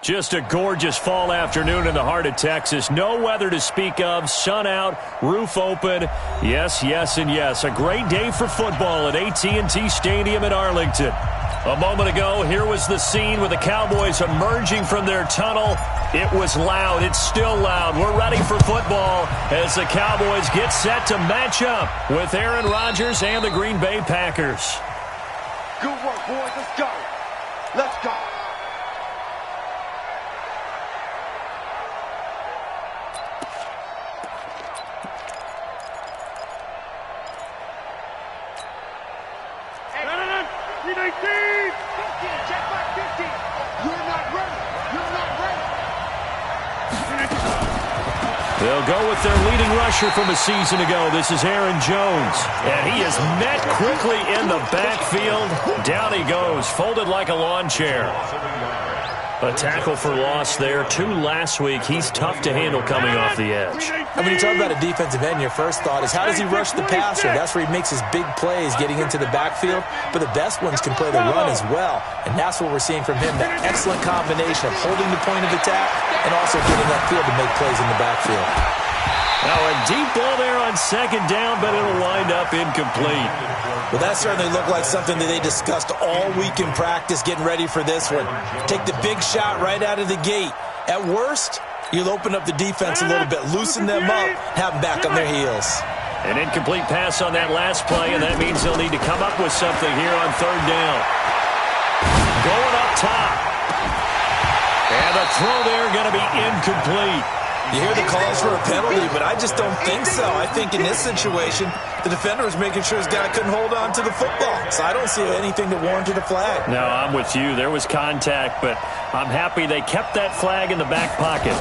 Just a gorgeous fall afternoon in the heart of Texas. No weather to speak of. Sun out, roof open. Yes, yes, and yes. A great day for football at AT&T Stadium in Arlington. A moment ago, here was the scene with the Cowboys emerging from their tunnel. It was loud. It's still loud. We're ready for football as the Cowboys get set to match up with Aaron Rodgers and the Green Bay Packers. Good work, boys. Let's go. Let's go. They'll go with their leading rusher from a season ago. This is Aaron Jones. And he is met quickly in the backfield. Down he goes, folded like a lawn chair. A tackle for loss there. 2 last week. He's tough to handle coming off the edge. And when you talk about a defensive end, your first thought is how does he rush the passer? That's where he makes his big plays getting into the backfield. But the best ones can play the run as well. And that's what we're seeing from him, that excellent combination of holding the point of attack and also getting upfield to make plays in the backfield. Now a deep ball there on second down, but it'll wind up incomplete. Well, that certainly looked like something that they discussed all week in practice, getting ready for this one. Take the big shot right out of the gate. At worst, you'll open up the defense a little bit, loosen them up, have them back on their heels. An incomplete pass on that last play, and that means they'll need to come up with something here on third down. Going up top. And the throw there going to be incomplete. You hear the calls for a penalty, but I just don't think so. I think in this situation, the defender was making sure his guy couldn't hold on to the football. So I don't see anything that warranted a flag. No, I'm with you. There was contact, but I'm happy they kept that flag in the back pocket.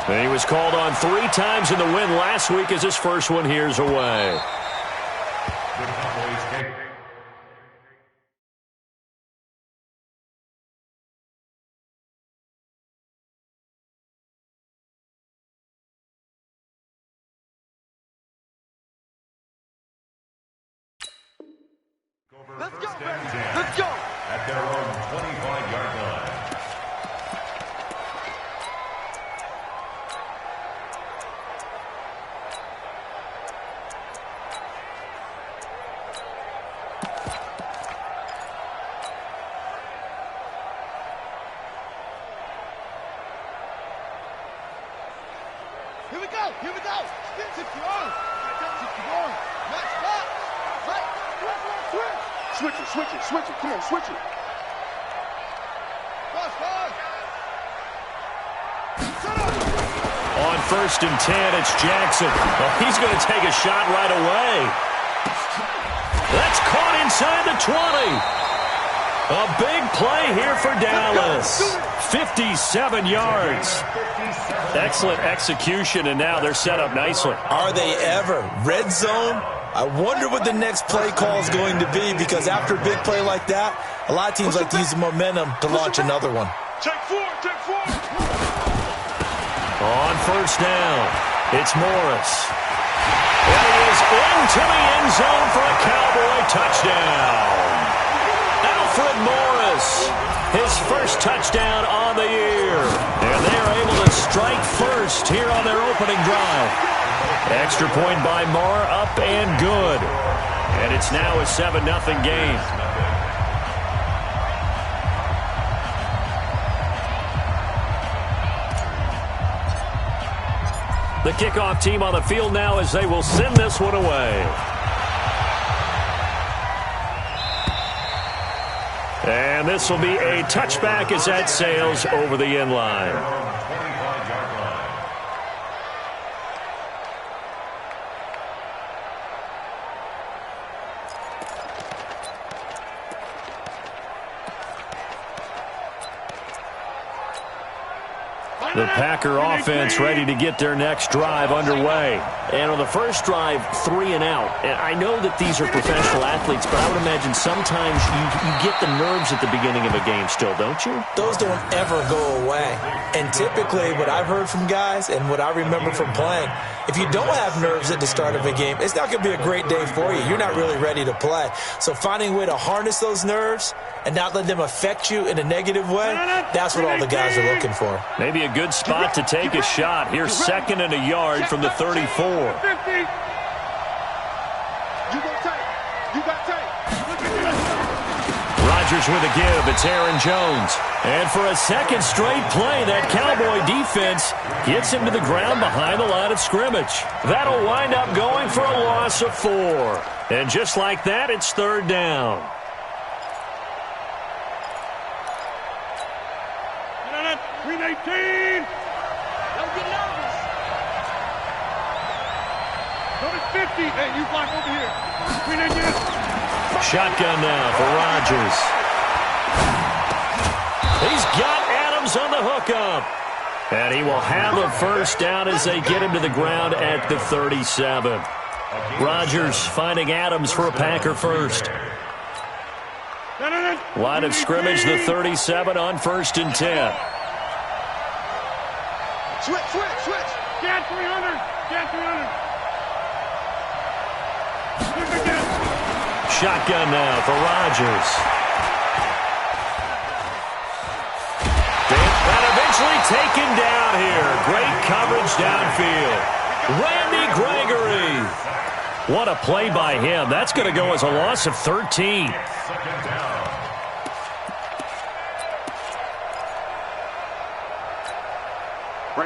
And he was called on 3 times in the win last week as his first one here's away. Let's go, baby. Let's go. At their own 25-yard line. Here we go. Here we go. Tip you on. Tip you on. Match back. Right. Switch. Switch it, switch it, switch it. Come on, switch it. On 1st and 10, it's Jackson. Well, he's going to take a shot right away. That's caught inside the 20. A big play here for Dallas. 57 yards. Excellent execution, and now they're set up nicely. Are they ever? Red zone? I wonder what the next play call is going to be, because after a big play like that, a lot of teams like to use the momentum to launch another one. Take 4, take 4. On 1st down, it's Morris. And he is into the end zone for a Cowboy touchdown. Alfred Morris, his first touchdown on the year. And they are able to strike first here on their opening drive. Extra point by Moore, up and good. And it's now a 7-0 game. The kickoff team on the field now as they will send this one away. And this will be a touchback as that sails over the end line. The Packer offense ready to get their next drive underway. And on the first drive, 3 and out. And I know that these are professional athletes, but I would imagine sometimes you get the nerves at the beginning of a game still, don't you? Those don't ever go away. And typically what I've heard from guys and what I remember from playing, if you don't have nerves at the start of a game, it's not going to be a great day for you. You're not really ready to play. So finding a way to harness those nerves and not let them affect you in a negative way, that's what all the guys are looking for. Maybe a good spot to take a shot. Here's 2nd and a yard from the 34. You got tight. You got tight. Rodgers with a give. It's Aaron Jones. And for a second straight play, that Cowboy defense gets him to the ground behind the line of scrimmage. That'll wind up going for a loss of 4. And just like that, it's 3rd down. Green 18. Don't get nervous. Number 50. Hey, you block over here. Green 18. Shotgun now for Rodgers. He's got Adams on the hookup. And he will have a first down as they get him to the ground at the 37. Rodgers finding Adams for a Packer first. Line of scrimmage, the 37 on 1st and 10. Switch. Get 300. Shotgun now for Rodgers. And eventually taken down here. Great coverage downfield. Randy Gregory. What a play by him. That's going to go as a loss of 13.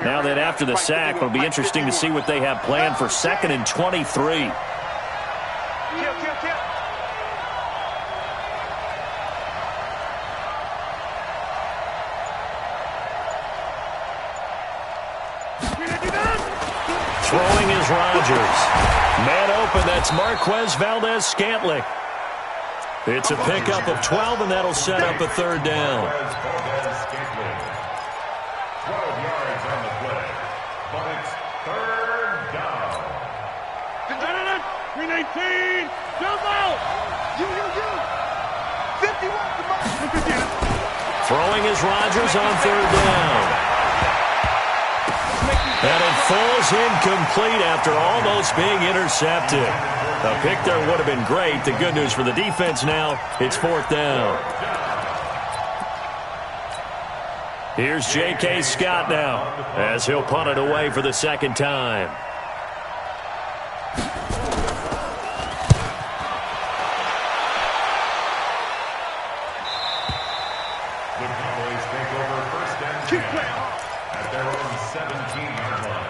Now that after the sack, it'll be interesting to see what they have planned for 2nd and 23. Throwing is Rodgers. Man open, that's Marquez Valdez-Scantling. It's a pickup of 12, and that'll set up a 3rd down. 12 yards on the play, but it's 3rd down. Green 18. Jump out. You. 51. Come on. Throwing is Rodgers on 3rd down. And it falls incomplete after almost being intercepted. A pick there would have been great. The good news for the defense now, it's 4th down. Here's J.K. Scott now as he'll punt it away for the 2nd time. The Cowboys take over 1st and 10 at their own 17-yard line.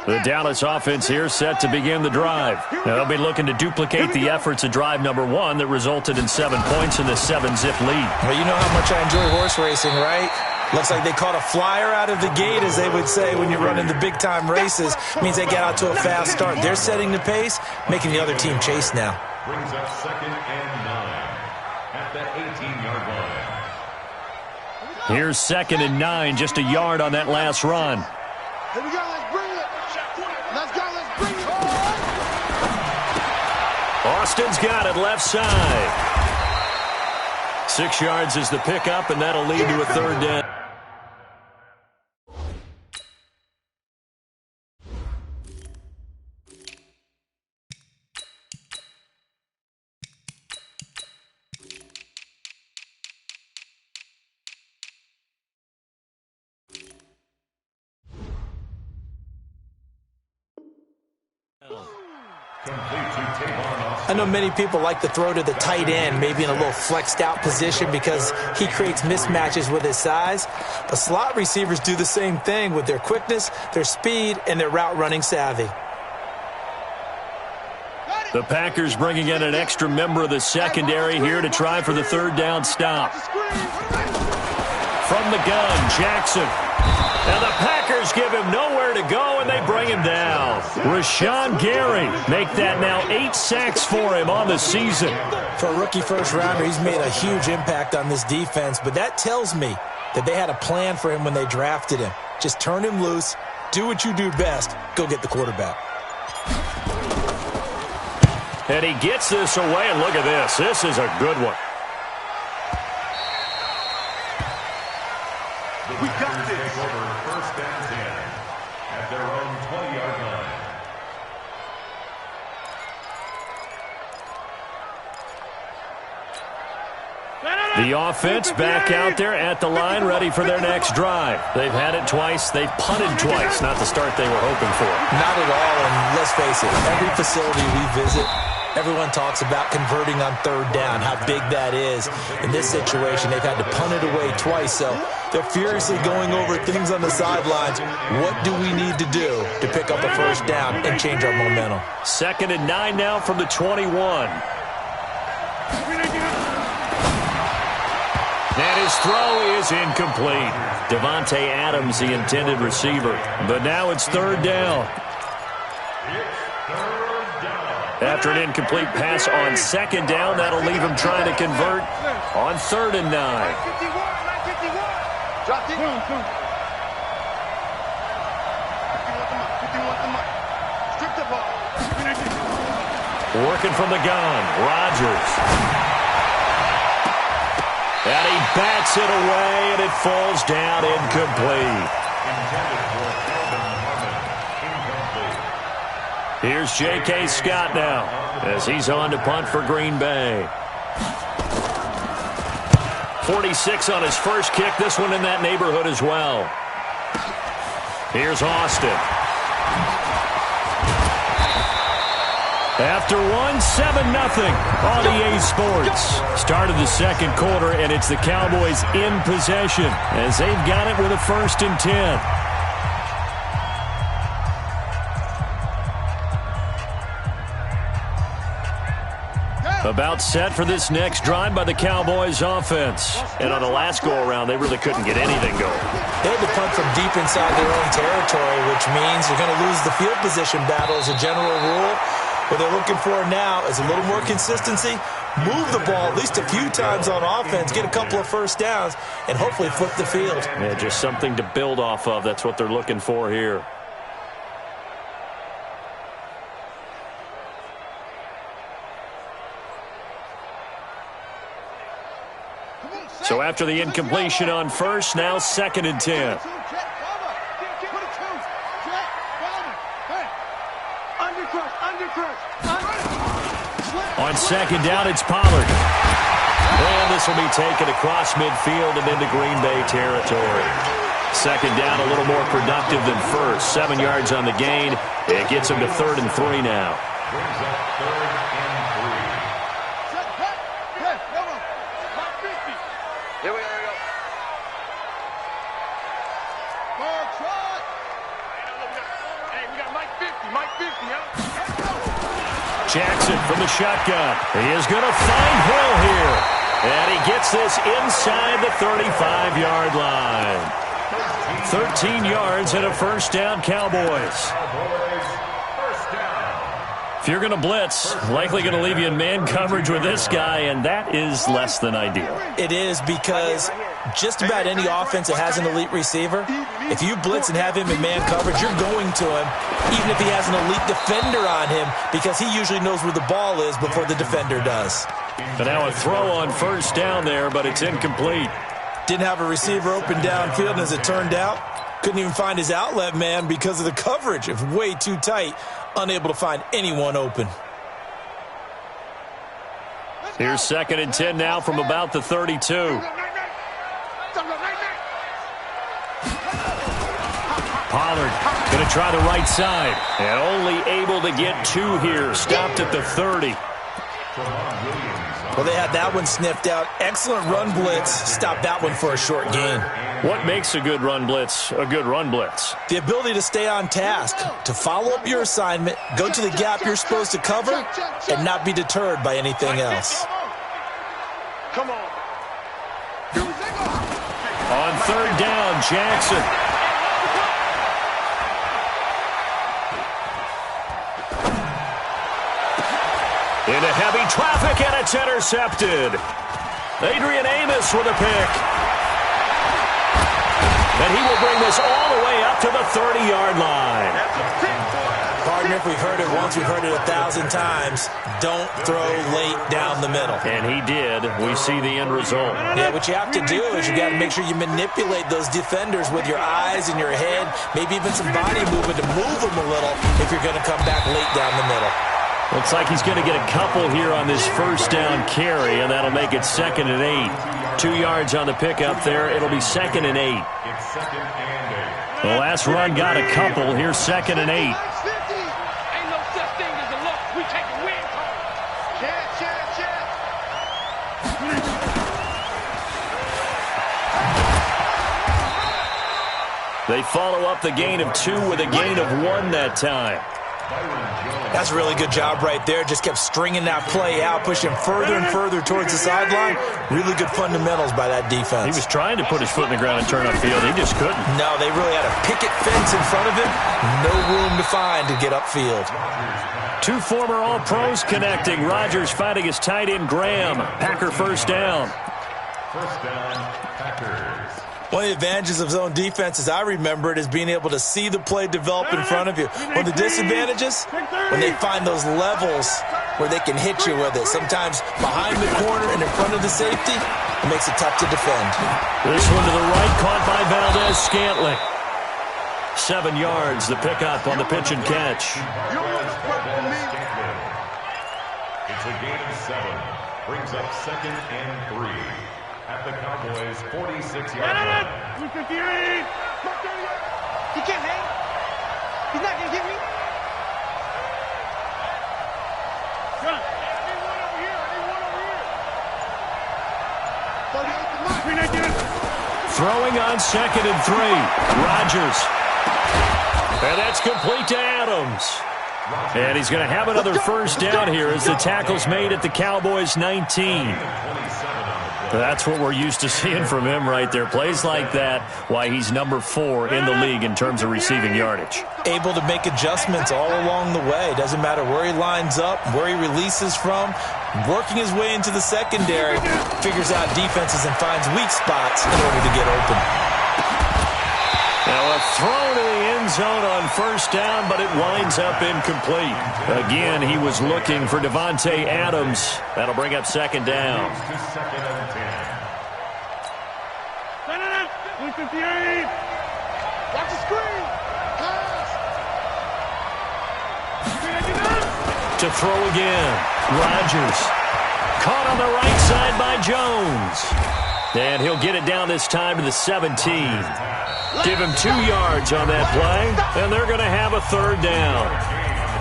The Dallas offense here set to begin the drive. Now they'll be looking to duplicate the efforts of drive number 1 that resulted in 7 points in the 7-zip lead. Well, you know how much I enjoy horse racing, right? Looks like they caught a flyer out of the gate, as they would say when you're running the big-time races. Means they get out to a fast start. They're setting the pace, making the other team chase now. Brings up 2nd and 9 at the 18-yard line. Here's 2nd and 9, just a yard on that last run. Here we go. Let's bring it. Let's go. Let's bring it. Austin's got it left side. 6 yards is the pickup, and that'll lead to a 3rd down. I know many people like to throw to the tight end, maybe in a little flexed out position because he creates mismatches with his size. But slot receivers do the same thing with their quickness, their speed, and their route running savvy. The Packers bringing in an extra member of the secondary here to try for the 3rd down stop. From the gun, Jackson. And the Packers give him nowhere to go, and they bring him down. Rashawn Gary make that now 8 sacks for him on the season. For a rookie first-rounder, he's made a huge impact on this defense, but that tells me that they had a plan for him when they drafted him. Just turn him loose, do what you do best, go get the quarterback. And he gets this away, and look at this. This is a good one. We got this. Take over first and 10 at their own 20-yard line. The offense back out there at the line, ready for their next drive. They've had it twice. They've punted twice. Not the start they were hoping for. Not at all, and let's face it, every facility we visit, everyone talks about converting on third down, how big that is. In this situation, they've had to punt it away twice, so they're furiously going over things on the sidelines. What do we need to do to pick up a first down and change our momentum? 2nd and 9 now from the 21. And his throw is incomplete. Devontae Adams, the intended receiver. But now it's 3rd down. After an incomplete pass on 2nd down, that'll leave him trying to convert on 3rd and 9. Working from the gun, Rodgers. And he bats it away, and it falls down incomplete. Here's J.K. Scott now as he's on to punt for Green Bay. 46 on his first kick. This one in that neighborhood as well. Here's Austin. After 7-0 on EA Sports. Start of the 2nd quarter, and it's the Cowboys in possession as they've got it with a 1st and 10. About set for this next drive by the Cowboys offense. And on the last go-around, they really couldn't get anything going. They had to punt from deep inside their own territory, which means you're going to lose the field position battle as a general rule. What they're looking for now is a little more consistency, move the ball at least a few times on offense, get a couple of first downs, and hopefully flip the field. Yeah, just something to build off of. That's what they're looking for here. So after the incompletion on 1st, now 2nd and 10. On 2nd down, it's Pollard. And this will be taken across midfield and into Green Bay territory. 2nd down, a little more productive than 1st. 7 yards on the gain. It gets him to 3rd and 3 now. Brings up 3rd and 3. Here we go. Hey, we got Mike 50, Jackson from the shotgun. He is going to find Hill here. And he gets this inside the 35-yard line. 13 yards and a 1st down, Cowboys. If you're going to blitz, likely going to leave you in man coverage with this guy, and that is less than ideal. It is, because just about any offense that has an elite receiver, if you blitz and have him in man coverage, you're going to him, even if he has an elite defender on him, because he usually knows where the ball is before the defender does. But now a throw on 1st down there, but it's incomplete. Didn't have a receiver open downfield, and as it turned out, couldn't even find his outlet man because of the coverage. It was way too tight, unable to find anyone open. Here's 2nd and 10 now from about the 32. Pollard going to try the right side, and only able to get 2 here. Stopped at the 30. Well, they had that one sniffed out. Excellent run blitz. Stopped that one for a short gain. What makes a good run blitz a good run blitz? The ability to stay on task, to follow up your assignment, go to the gap you're supposed to cover, and not be deterred by anything else. Come on. On third down, Jackson. Into heavy traffic, and it's intercepted. Adrian Amos with a pick. And he will bring this all the way up to the 30-yard line. Partner, if we've heard it once, we've heard it 1,000 times. Don't throw late down the middle. And he did. We see the end result. Yeah, what you have to do is you got to make sure you manipulate those defenders with your eyes and your head, maybe even some body movement to move them a little if you're going to come back late down the middle. Looks like he's going to get a couple here on this first down carry, and that'll make it 2nd and 8. 2 yards on the pickup there. It'll be 2nd and 8. It's 2nd and 8. The last run got a couple. Here's 2nd and 8. Ain't no such thing as a look. We take a win. They follow up the gain of 2 with a gain of 1 that time. That's a really good job right there. Just kept stringing that play out, pushing further and further towards the sideline. Really good fundamentals by that defense. He was trying to put his foot in the ground and turn upfield. He just couldn't. No, they really had a picket fence in front of him. No room to find to get upfield. 2 former All-Pros connecting. Rodgers fighting his tight end, Graham. Packer first down. First down, Packers. One of the advantages of zone defense, as I remember it, is being able to see the play develop in front of you. One of the disadvantages, when they find those levels where they can hit you with it. Sometimes behind the corner and in front of the safety, it makes it tough to defend. This one to the right, caught by Valdez-Scantling. 7 yards, the pickup on the pitch and catch. It's a gain of 7. Brings up 2nd and 3. At the Cowboys' 46-yard line. He can't hang. He's not going to get me. Run. Throwing on 2nd and 3. Rodgers. And that's complete to Adams. And he's going to have another first down here as the tackle's made at the Cowboys' 19. That's what we're used to seeing from him right there. Plays like that, why he's number 4 in the league in terms of receiving yardage. Able to make adjustments all along the way. Doesn't matter where he lines up, where he releases from. Working his way into the secondary, figures out defenses and finds weak spots in order to get open. Now a throw to the end zone on first down, but it winds up incomplete. Again, he was looking for Devontae Adams. That'll bring up 2nd down. Watch the screen. To throw again. Rodgers. Caught on the right side by Jones. And he'll get it down this time to the 17. Give him 2 yards on that play, and they're going to have a 3rd down.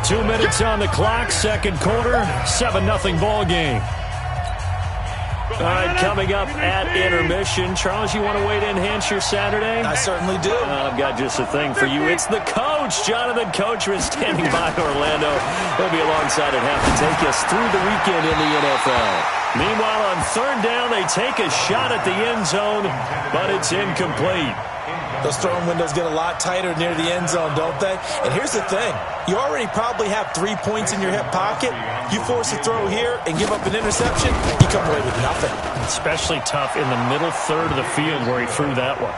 2 minutes on the clock, 2nd quarter, 7-0 ball game. All right, coming up at intermission. Charles, you want to wait to enhance your Saturday? I certainly do. I've got just a thing for you. It's the coach, Jonathan Coachman, standing by Orlando. He'll be alongside at half to take us through the weekend in the NFL. Meanwhile, on 3rd down, they take a shot at the end zone, but it's incomplete. Those throwing windows get a lot tighter near the end zone, don't they? And here's the thing. You already probably have 3 points in your hip pocket. You force a throw here and give up an interception, you come away with nothing. Especially tough in the middle third of the field where he threw that one.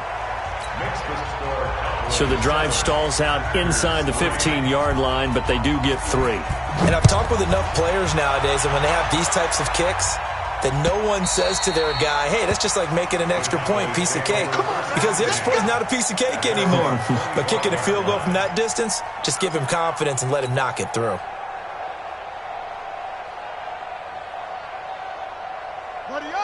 So the drive stalls out inside the 15-yard line, but they do get 3. And I've talked with enough players nowadays, and when they have these types of kicks, that no one says to their guy, hey, that's just like making an extra point, piece of cake. Because the extra point is not a piece of cake anymore. But kicking a field goal from that distance, just give him confidence and let him knock it through.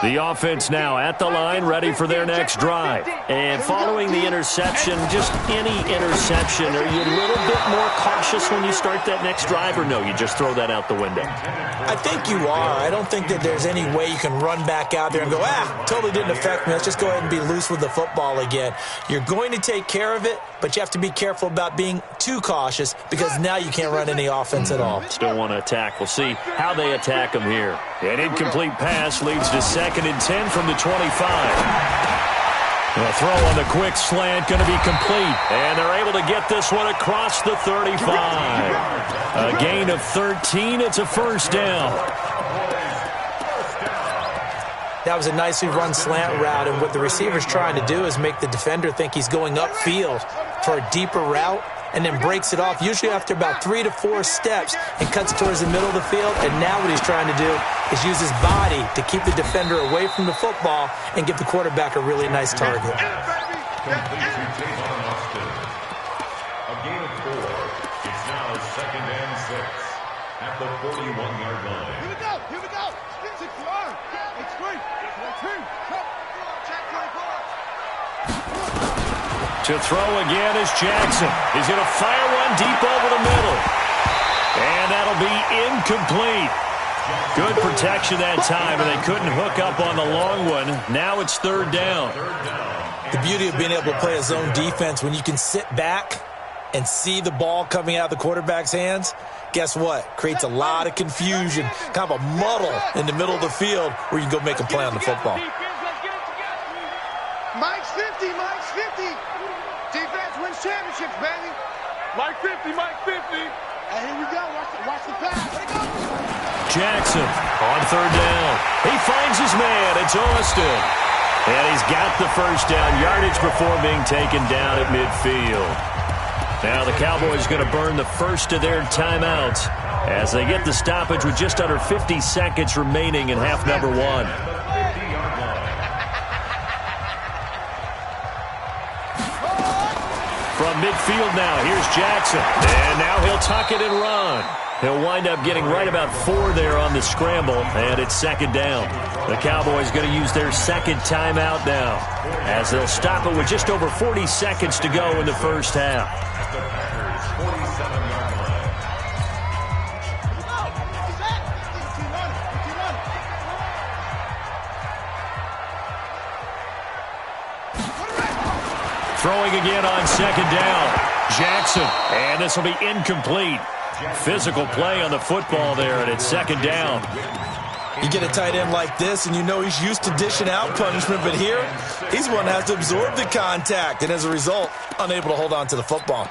The offense now at the line, ready for their next drive. And following the interception, just any interception, are you a little bit more cautious when you start that next drive, or no, you just throw that out the window? I think you are. I don't think that there's any way you can run back out there and go, totally didn't affect me. Let's just go ahead and be loose with the football again. You're going to take care of it, but you have to be careful about being too cautious because now you can't run any offense at all. Still want to attack. We'll see how they attack them here. An incomplete pass leads to 2nd and 10 from the 25. The throw on the quick slant going to be complete. And they're able to get this one across the 35. A gain of 13. It's a first down. That was a nicely run slant route, and what the receiver's trying to do is make the defender think he's going upfield for a deeper route, and then breaks it off, usually after about 3 to 4 steps, and cuts towards the middle of the field. And now what he's trying to do is use his body to keep the defender away from the football and give the quarterback a really nice target. A gain of 4. It's now 2nd and 6 at the 41-yard line. Here we go. Here we go. Spins it for arm. It's great. To throw again is Jackson. He's going to fire one deep over the middle. And that'll be incomplete. Good protection that time, and they couldn't hook up on the long one. Now it's 3rd down. The beauty of being able to play a zone defense, when you can sit back and see the ball coming out of the quarterback's hands, guess what? Creates a lot of confusion, kind of a muddle in the middle of the field where you can go make a play on the football. Mike's 50, Mike's 50. Defense wins championships, baby. Mike 50, Mike 50. And here we go. Watch the pass. Jackson on 3rd down. He finds his man. It's Austin. And he's got the first down yardage before being taken down at midfield. Now the Cowboys going to burn the first of their timeouts as they get the stoppage with just under 50 seconds remaining in half number 1. From midfield now, here's Jackson. And now he'll tuck it and run. He'll wind up getting right about 4 there on the scramble, and it's 2nd down. The Cowboys going to use their 2nd timeout now as they'll stop it with just over 40 seconds to go in the first half. Throwing again on 2nd down. Jackson, and this will be incomplete. Physical play on the football there, and it's 2nd down. You get a tight end like this, and you know he's used to dishing out punishment, but here, he's one that has to absorb the contact, and as a result, unable to hold on to the football.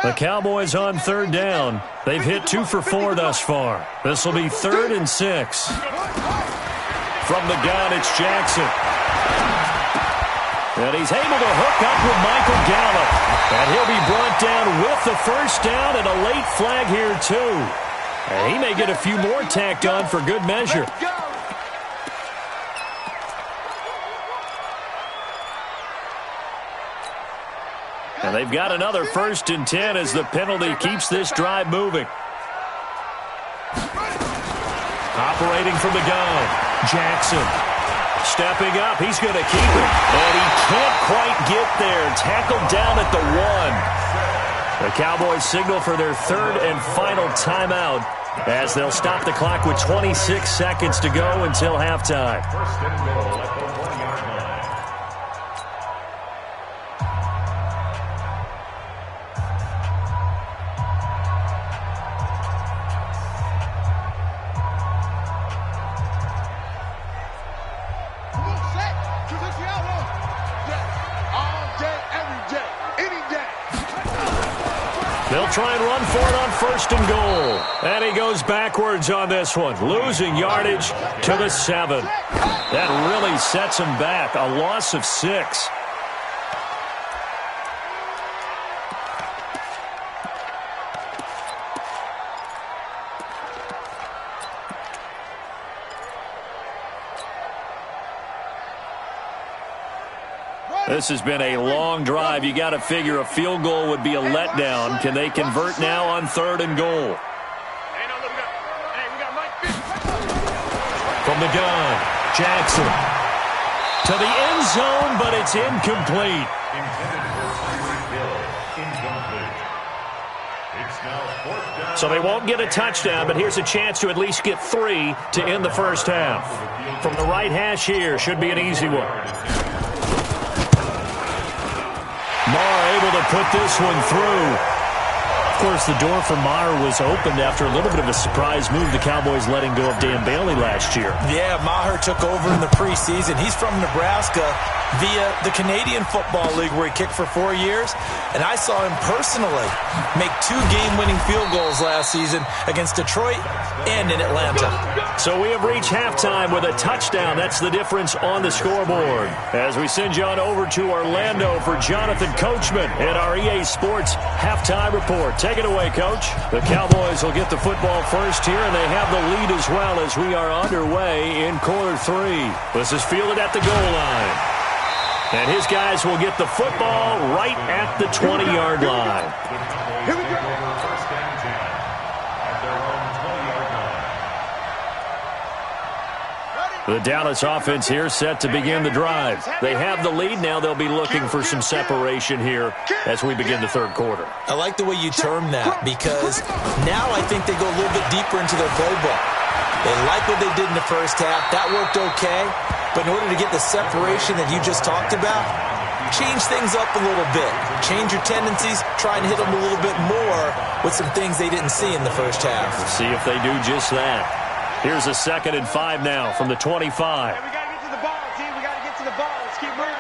The Cowboys on 3rd down. They've hit 2 for 4 thus far. This will be 3rd and 6. From the gun, it's Jackson. And he's able to hook up with Michael Gallup. And he'll be brought down with the first down and a late flag here, too. And he may get a few more tacked on for good measure. And they've got another 1st and 10 as the penalty keeps this drive moving. Operating from the gun, Jackson. Stepping up, he's going to keep it. And he can't quite get there. Tackled down at the 1. The Cowboys signal for their 3rd and final timeout as they'll stop the clock with 26 seconds to go until halftime. 1st and goal at the 1-yard line. They'll try and run for it on 1st and goal. And he goes backwards on this one, losing yardage to the 7. That really sets him back, a loss of 6. This has been a long drive. You got to figure a field goal would be a letdown. Can they convert now on 3rd and goal? From the gun, Jackson. To the end zone, but it's incomplete. So they won't get a touchdown, but here's a chance to at least get 3 to end the first half. From the right hash here, should be an easy one. Marr able to put this one through. course, the door for Maher was opened after a little bit of a surprise move, the Cowboys letting go of Dan Bailey last year. Yeah, Maher took over in the preseason. He's from Nebraska via the Canadian Football League, where he kicked for 4 years. And I saw him personally make 2 game-winning field goals last season against Detroit and in Atlanta. So we have reached halftime with a touchdown. That's the difference on the scoreboard. As we send you on over to Orlando for Jonathan Coachman in our EA Sports halftime report. Take it away, Coach. The Cowboys will get the football first here, and they have the lead as well as we are underway in quarter 3. This is fielded at the goal line. And his guys will get the football right at the 20-yard line. Here we go. First and 10 at their own 20-yard line. The Dallas offense here set to begin the drive. They have the lead. Now they'll be looking for some separation here as we begin the third quarter. I like the way you term that, because now I think they go a little bit deeper into their playbook. They like what they did in the first half. That worked okay. But in order to get the separation that you just talked about, change things up a little bit. Change your tendencies. Try and hit them a little bit more with some things they didn't see in the first half. We'll see if they do just that. Here's a 2nd and 5 now from the 25. Hey, we got to get to the ball, team. We got to get to the ball. Let's keep moving.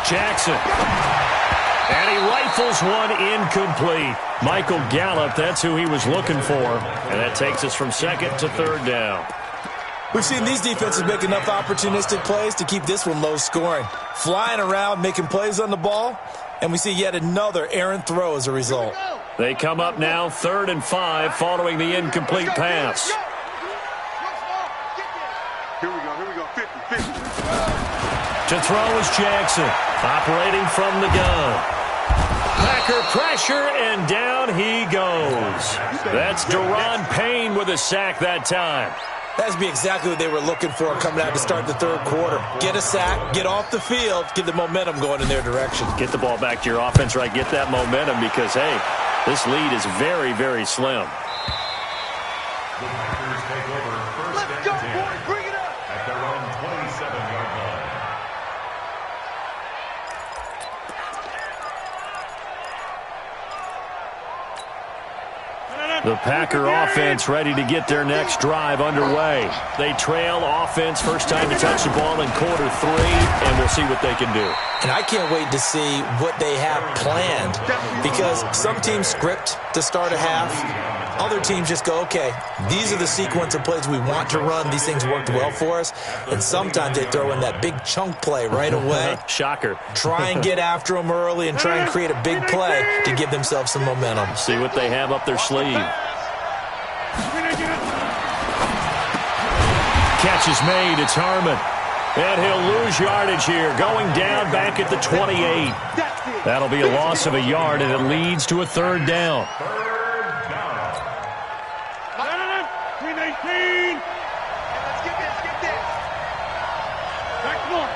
Jackson. And he rifles one incomplete. Michael Gallup, that's who he was looking for. And that takes us from 2nd to 3rd down. We've seen these defenses make enough opportunistic plays to keep this one low scoring. Flying around, making plays on the ball, and we see yet another errant throw as a result. They come up now 3rd and 5 following the incomplete pass. Here we go, 50. To throw is Jackson, operating from the gun. Packer pressure, and down he goes. That's Daron Payne with a sack that time. That's be exactly what they were looking for coming out to start the third quarter. Get a sack, get off the field, get the momentum going in their direction. Get the ball back to your offense, right? Get that momentum because, hey, this lead is very, very slim. The Packers take over first Let's go, and 10 boys. Bring it up. at their own 27-yard line. The Packer offense ready to get their next drive underway. They trail offense, first time to touch the ball in quarter 3, and we'll see what they can do. And I can't wait to see what they have planned, because some teams script to start a half. Other teams just go, okay, these are the sequence of plays we want to run. These things worked well for us. And sometimes they throw in that big chunk play right away. Shocker. Try and get after them early and try and create a big play to give themselves some momentum. See what they have up their sleeve. Catch is made. It's Harmon. And he'll lose yardage here, going down back at the 28. That'll be a loss of a yard, and it leads to a 3rd down. Let's get this. Back one.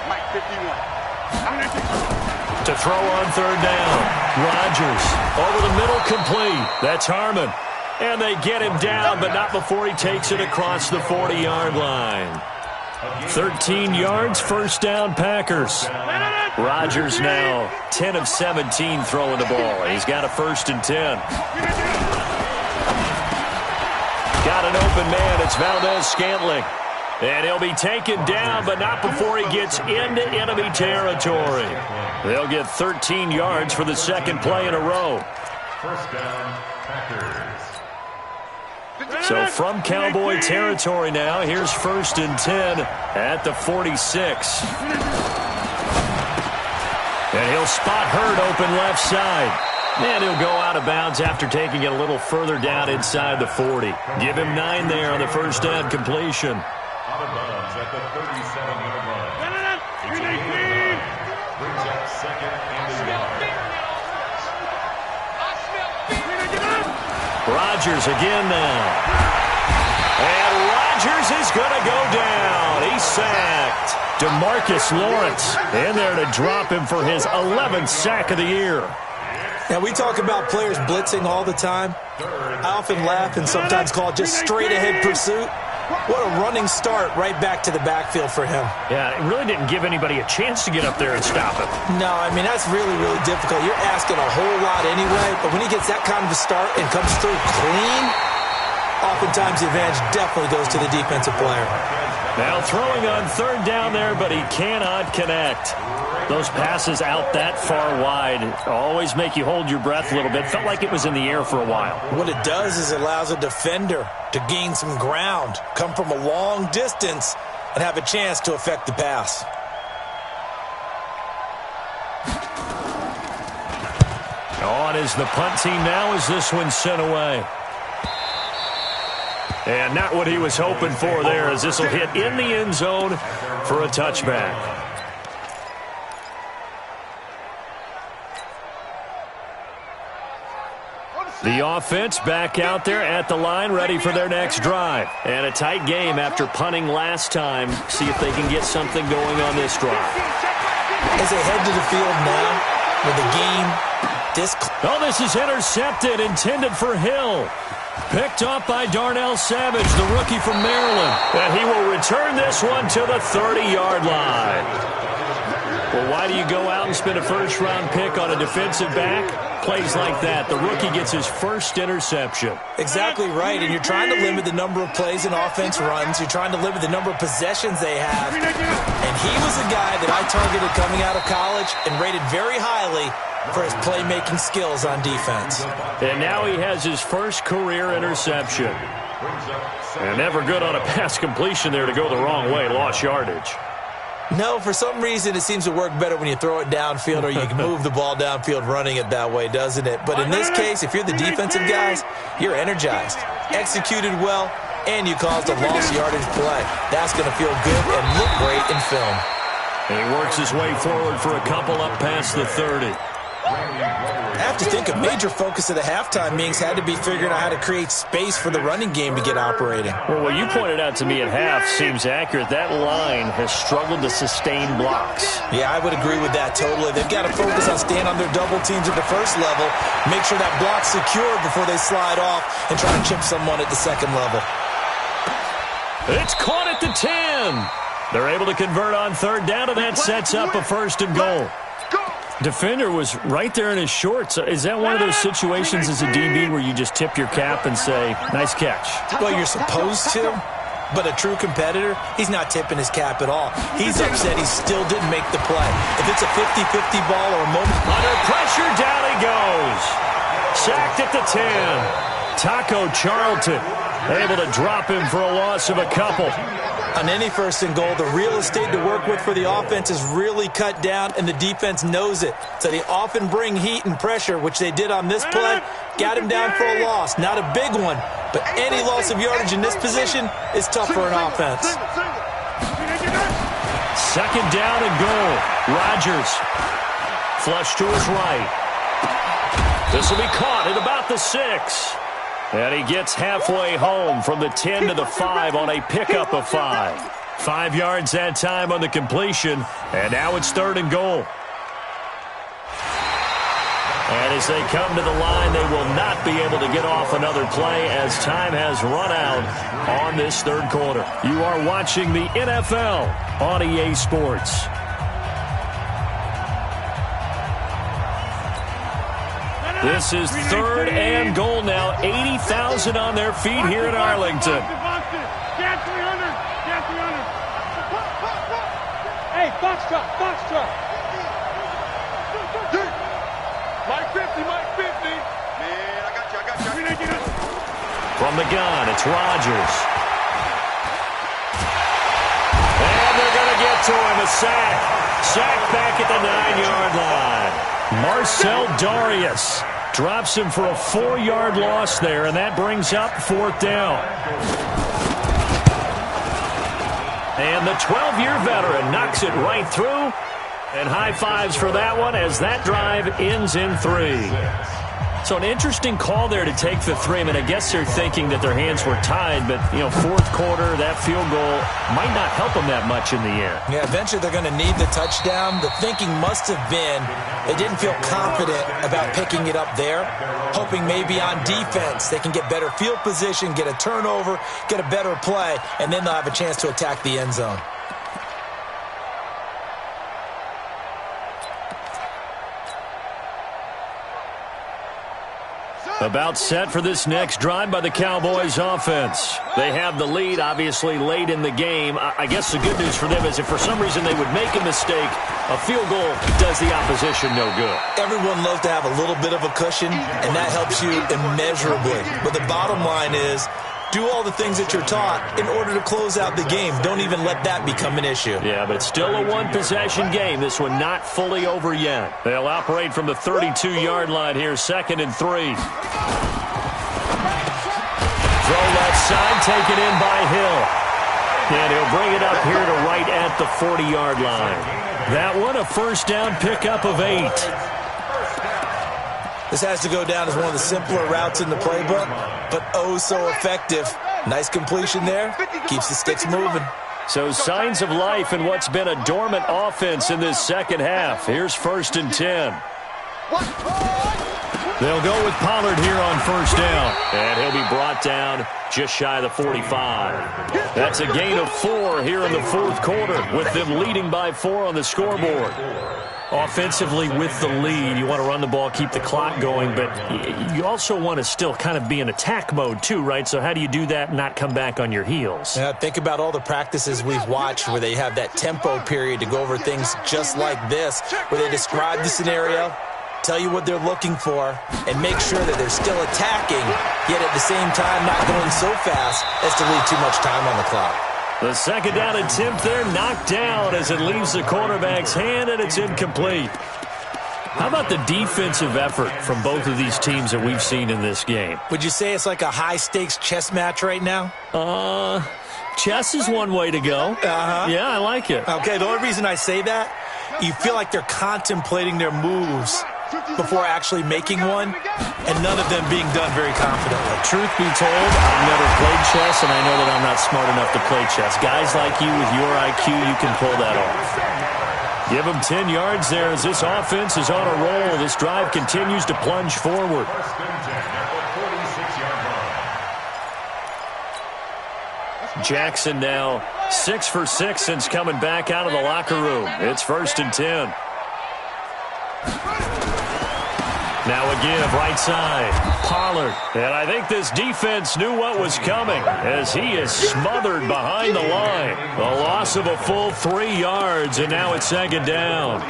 Mike 51. To throw on 3rd down. Rodgers over the middle, complete. That's Harmon. And they get him down, but not before he takes it across the 40-yard line. 13 yards, 1st down, Packers. Rodgers now 10 of 17 throwing the ball. He's got a 1st and 10. Got an open man. It's Valdez-Scantling. And he'll be taken down, but not before he gets into enemy territory. They'll get 13 yards for the 2nd play in a row. First down, Packers. So from Cowboy territory now, here's 1st and 10 at the 46. And he'll spot Hurd open left side. And he'll go out of bounds after taking it a little further down inside the 40. Give him 9 there on the 1st down completion. Out of bounds at the 37-yard line. It's a gain of 9. Brings up 2nd and a yard. Rodgers again now. And Rodgers is going to go down. He's sacked. DeMarcus Lawrence in there to drop him for his 11th sack of the year. Now, we talk about players blitzing all the time. I often laugh and sometimes call it just straight-ahead pursuit. What a running start right back to the backfield for him. Yeah, it really didn't give anybody a chance to get up there and stop him. No, I mean, that's really, really difficult. You're asking a whole lot anyway, but when he gets that kind of a start and comes through clean, oftentimes the advantage definitely goes to the defensive player. Now throwing on third down there, but he cannot connect. Those passes out that far wide always make you hold your breath a little bit. Felt like it was in the air for a while. What it does is it allows a defender to gain some ground, come from a long distance, and have a chance to affect the pass. On is the punt team now as this one's sent away. And not what he was hoping for there, as this will hit in the end zone for a touchback. The offense back out there at the line, ready for their next drive. And a tight game after punting last time. See if they can get something going on this drive. As they head to the field now, with the game this is intercepted, intended for Hill. Picked off by Darnell Savage, the rookie from Maryland. And he will return this one to the 30-yard line. Well, why do you go out and spend a first-round pick on a defensive back? Plays like that. The rookie gets his first interception. Exactly right, and you're trying to limit the number of plays and offense runs. You're trying to limit the number of possessions they have. And he was a guy that I targeted coming out of college and rated very highly for his playmaking skills on defense. And now he has his first career interception. And never good on a pass completion there to go the wrong way. Lost yardage. No, for some reason it seems to work better when you throw it downfield or you can move the ball downfield running it that way, doesn't it? But in this case, if you're the defensive guys, you're energized, executed well, and you caused a lost yardage play. That's going to feel good and look great in film. And he works his way forward for a couple up past the 30. I have to think a major focus of the halftime meetings had to be figuring out how to create space for the running game to get operating. Well, what you pointed out to me at half seems accurate. That line has struggled to sustain blocks. Yeah, I would agree with that totally. They've got to focus on staying on their double teams at the first level, make sure that block's secured before they slide off and try to chip someone at the second level. It's caught at the 10. They're able to convert on third down, and that sets up a first and goal. Defender was right there in his shorts. Is that one of those situations as a DB where you just tip your cap and say, nice catch? Well, you're supposed to, but a true competitor, he's not tipping his cap at all. He's upset he still didn't make the play. If it's a 50-50 ball or a moment. Under pressure, down he goes. Sacked at the 10. Taco Charlton able to drop him for a loss of a couple. On any first and goal, the real estate to work with for the offense is really cut down, and the defense knows it. So they often bring heat and pressure, which they did on this play. Got him down for a loss. Not a big one, but any loss of yardage in this position is tough for an offense. Second down and goal. Rodgers. Flush to his right. This will be caught at about the 6. And he gets halfway home from the 10 to the 5 on a pickup of 5. 5 yards that time on the completion, and now it's third and goal. And as they come to the line, they will not be able to get off another play as time has run out on this third quarter. You are watching the NFL on EA Sports. This is third and goal now. 80,000 on their feet here in Arlington. Hey, box truck. Mike 50. Man, I got you. From the gun, it's Rodgers. And they're going to get to him. A sack. Sack back at the 9-yard line. Marcel Darius drops him for a 4-yard loss there, and that brings up fourth down. And the 12-year veteran knocks it right through, and high fives for that one as that drive ends in 3. So an interesting call there to take the three. I mean, I guess they're thinking that their hands were tied, but, fourth quarter, that field goal might not help them that much in the end. Yeah, eventually they're going to need the touchdown. The thinking must have been they didn't feel confident about picking it up there, hoping maybe on defense they can get better field position, get a turnover, get a better play, and then they'll have a chance to attack the end zone. About set for this next drive by the Cowboys offense. They have the lead, obviously, late in the game. I guess the good news for them is if for some reason they would make a mistake, a field goal does the opposition no good. Everyone loves to have a little bit of a cushion, and that helps you immeasurably. But the bottom line is, do all the things that you're taught in order to close out the game. Don't even let that become an issue. Yeah, but it's still a one-possession game. This one not fully over yet. They'll operate from the 32-yard line here, 2nd and 3. Throw left side, taken in by Hill. And he'll bring it up here to right at the 40-yard line. That one a first down pickup of 8. This has to go down as one of the simpler routes in the playbook, but oh so effective. Nice completion there. Keeps the sticks moving. So signs of life in what's been a dormant offense in this second half. Here's 1st and 10. They'll go with Pollard here on first down. And he'll be brought down just shy of the 45. That's a gain of 4 here in the fourth quarter, with them leading by 4 on the scoreboard. Offensively with the lead, you want to run the ball, keep the clock going, but you also want to still kind of be in attack mode too, right? So how do you do that and not come back on your heels? Yeah, think about all the practices we've watched where they have that tempo period to go over things just like this, where they describe the scenario, tell you what they're looking for, and make sure that they're still attacking, yet at the same time not going so fast as to leave too much time on the clock. The second down attempt there knocked down as it leaves the quarterback's hand, and it's incomplete. How about the defensive effort from both of these teams that we've seen in this game? Would you say it's like a high-stakes chess match right now? Chess is one way to go. Yeah, I like it. Okay, the only reason I say that, you feel like they're contemplating their moves before actually making one, and none of them being done very confidently. Truth be told, I've never played chess, and I know that I'm not smart enough to play chess. Guys like you with your IQ, you can pull that off. Give them 10 yards there as this offense is on a roll. This drive continues to plunge forward. Jackson now 6 for 6 since coming back out of the locker room. It's 1st and 10. Now a give, right side, Pollard. And I think this defense knew what was coming as he is smothered behind the line. A loss of a full 3 yards, and now it's 2nd down.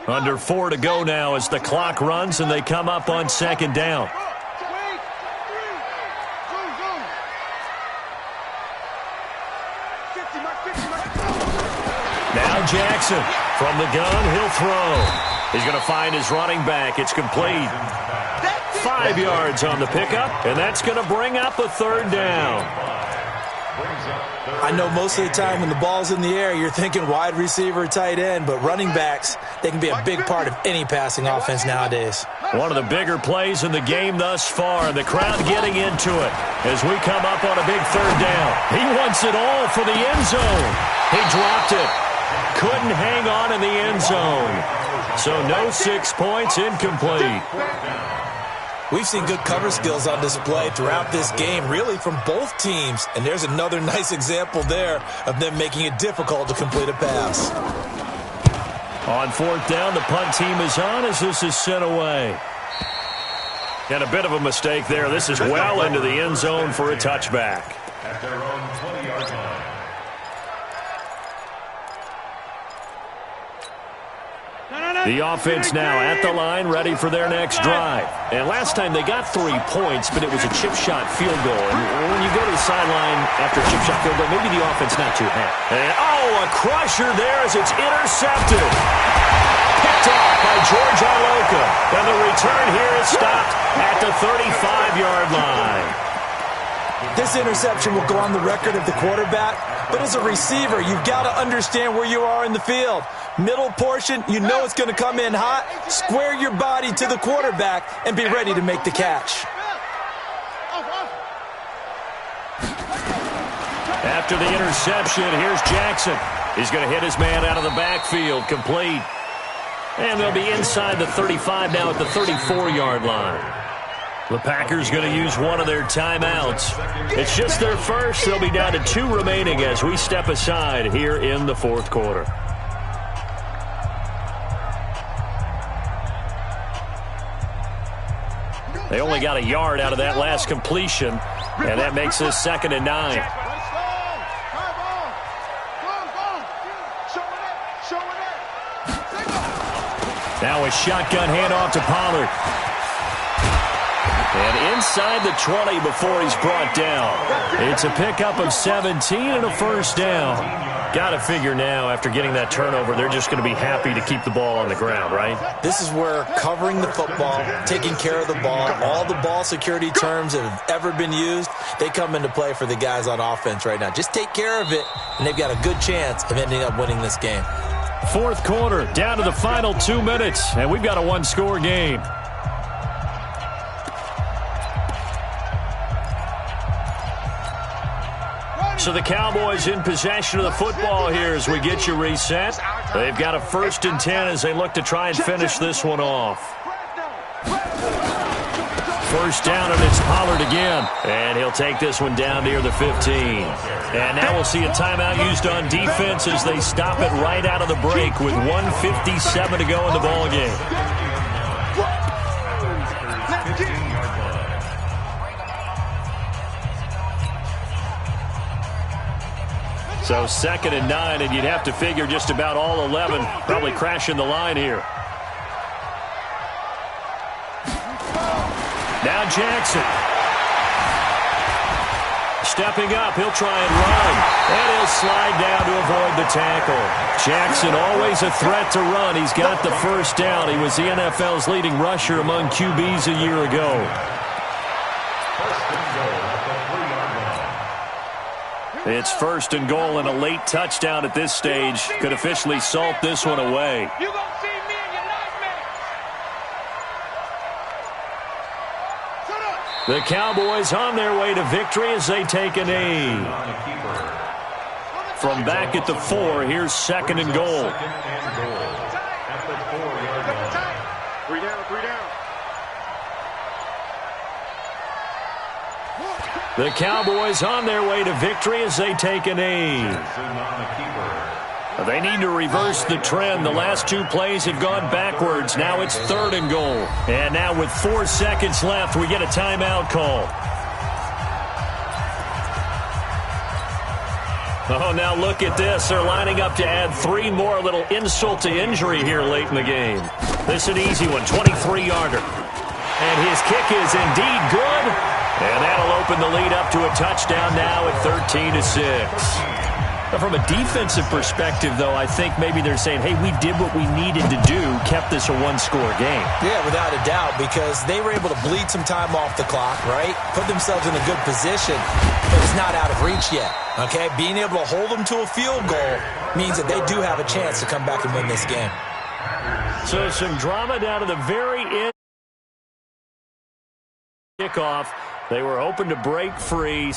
Under 4 to go now as the clock runs and they come up on 2nd down. Now Jackson from the gun, he'll throw. He's going to find his running back. It's complete. 5 yards on the pickup, and that's going to bring up a 3rd down. I know most of the time when the ball's in the air, you're thinking wide receiver, tight end, but running backs, they can be a big part of any passing offense nowadays. One of the bigger plays in the game thus far. The crowd getting into it as we come up on a big 3rd down. He wants it all for the end zone. He dropped it. Couldn't hang on in the end zone. So no 6 points, incomplete. We've seen good cover skills on display throughout this game, really from both teams. And there's another nice example there of them making it difficult to complete a pass. On 4th down, the punt team is on as this is sent away. And a bit of a mistake there. This is well into the end zone for a touchback. At their own 20-yard line. The offense now at the line, ready for their next drive. And last time they got 3 points, but it was a chip shot field goal. And when you go to the sideline after a chip shot field goal, maybe the offense not too happy. And, a crusher there as it's intercepted. Picked off by George Arloka. And the return here is stopped at the 35-yard line. This interception will go on the record of the quarterback, but as a receiver, you've got to understand where you are in the field. Middle portion, you know it's going to come in hot. Square your body to the quarterback and be ready to make the catch. After the interception, here's Jackson. He's going to hit his man out of the backfield, complete. And they'll be inside the 35 now at the 34-yard line. The Packers going to use one of their timeouts. It's just their first. They'll be down to 2 remaining as we step aside here in the fourth quarter. They only got a yard out of that last completion, and that makes this 2nd and 9. Now a shotgun handoff to Pollard. And inside the 20 before he's brought down. It's a pickup of 17 and a first down. Got to figure now, after getting that turnover, they're just going to be happy to keep the ball on the ground, right? This is where covering the football, taking care of the ball, all the ball security terms that have ever been used, they come into play for the guys on offense right now. Just take care of it, and they've got a good chance of ending up winning this game. Fourth quarter, down to the final 2 minutes, and we've got a one-score game. So the Cowboys in possession of the football here as we get you reset. They've got a 1st and 10 as they look to try and finish this one off. First down, and it's Pollard again. And he'll take this one down near the 15. And now we'll see a timeout used on defense as they stop it right out of the break with 1:57 to go in the ballgame. So 2nd and 9, and you'd have to figure just about all 11 probably crashing the line here. Now Jackson. Stepping up, he'll try and run. And he'll slide down to avoid the tackle. Jackson always a threat to run. He's got the first down. He was the NFL's leading rusher among QBs a year ago. It's 1st and goal, and a late touchdown at this stage could officially salt this one away. You gonna see me in your nightmare. The Cowboys on their way to victory as they take a knee. From back at the 4, here's 2nd and goal. Three down. The Cowboys on their way to victory as they take a knee. They need to reverse the trend. The last 2 plays have gone backwards. Now it's 3rd and goal. And now with 4 seconds left, we get a timeout call. Oh, now look at this. They're lining up to add 3 more. A little insult to injury here late in the game. This is an easy one, 23-yarder. And his kick is indeed good. And that'll open the lead up to a touchdown now at 13-6. From a defensive perspective, though, I think maybe they're saying, hey, we did what we needed to do, kept this a one-score game. Yeah, without a doubt, because they were able to bleed some time off the clock, right? Put themselves in a good position, but it's not out of reach yet, okay? Being able to hold them to a field goal means that they do have a chance to come back and win this game. So some drama down to the very end. Kickoff. They were hoping to break free.